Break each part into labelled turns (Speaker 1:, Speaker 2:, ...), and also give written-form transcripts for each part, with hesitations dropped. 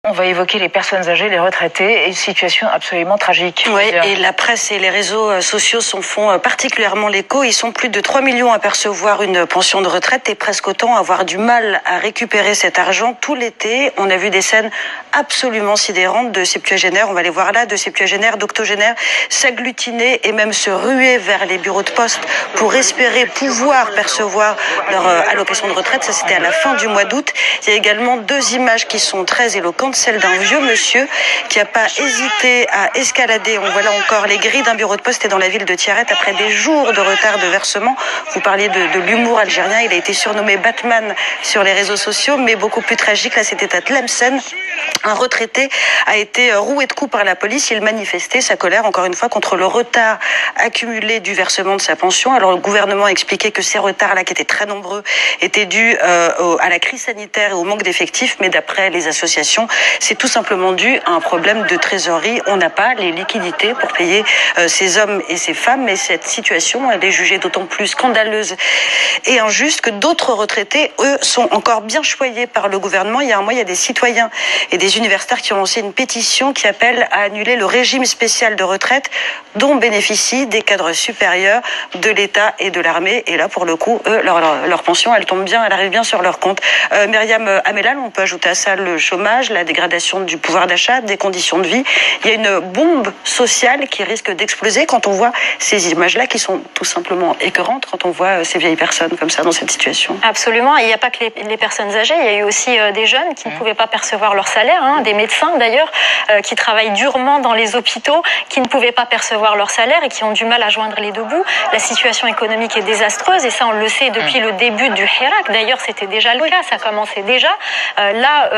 Speaker 1: On va évoquer les personnes âgées, les retraités, et une situation absolument tragique.
Speaker 2: Oui, et la presse et les réseaux sociaux s'en font particulièrement l'écho. Ils sont plus de 3 millions à percevoir une pension de retraite et presque autant à avoir du mal à récupérer cet argent tout l'été. On a vu des scènes absolument sidérantes de septuagénaires, on va les voir là, de septuagénaires, d'octogénaires, s'agglutiner et même se ruer vers les bureaux de poste pour espérer pouvoir percevoir leur allocation de retraite. Ça, c'était à la fin du mois d'août. Il y a également deux images qui sont très éloquentes. Celle d'un vieux monsieur qui n'a pas hésité à escalader, on voit là encore les grilles d'un bureau de poste et dans la ville de Tiaret après des jours de retard de versement. Vous parliez de l'humour algérien, il a été surnommé Batman sur les réseaux sociaux, mais beaucoup plus tragique, là c'était à Tlemcen. Un retraité a été roué de coups par la police. Il manifestait sa colère, encore une fois, contre le retard accumulé du versement de sa pension. Alors le gouvernement a expliqué que ces retards-là, qui étaient très nombreux, étaient dus à la crise sanitaire et au manque d'effectifs. Mais d'après les associations, c'est tout simplement dû à un problème de trésorerie. On n'a pas les liquidités pour payer ces hommes et ces femmes. Et cette situation, elle est jugée d'autant plus scandaleuse et injuste que d'autres retraités, eux, sont encore bien choyés par le gouvernement. Il y a un mois, il y a des citoyens et des universitaires qui ont lancé une pétition qui appelle à annuler le régime spécial de retraite dont bénéficient des cadres supérieurs de l'État et de l'armée. Et là, pour le coup, eux, leur pension, elle tombe bien, elle arrive bien sur leur compte. Myriam Amellal, on peut ajouter à ça le chômage, la dégradation du pouvoir d'achat, des conditions de vie. Il y a une bombe sociale qui risque d'exploser quand on voit ces images-là qui sont tout simplement écœurantes quand on voit ces vieilles personnes comme ça dans cette situation.
Speaker 3: Absolument. Et il n'y a pas que les personnes âgées, il y a eu aussi des jeunes qui ne pouvaient pas percevoir leur salaire, des médecins d'ailleurs, qui travaillent durement dans les hôpitaux, qui ne pouvaient pas percevoir leur salaire et qui ont du mal à joindre les deux bouts. La situation économique est désastreuse et ça on le sait depuis le début du Hirak. D'ailleurs c'était déjà le cas, ça commençait déjà. Là,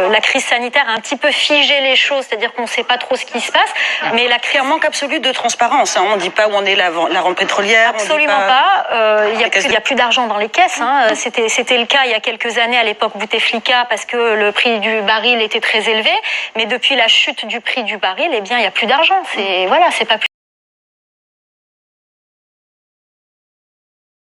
Speaker 3: la crise sanitaire a un petit peu figé les choses, c'est-à-dire qu'on ne sait pas trop ce qui se passe.
Speaker 2: Mais il y a un manque absolu de transparence. On ne dit pas où on est la rente pétrolière.
Speaker 3: Absolument pas. Il n'y a plus d'argent dans les caisses. C'était le cas il y a quelques années à l'époque Bouteflika parce que le prix du baril était très élevé. Mais depuis la chute du prix du baril, il n'y a plus d'argent. C'est pas plus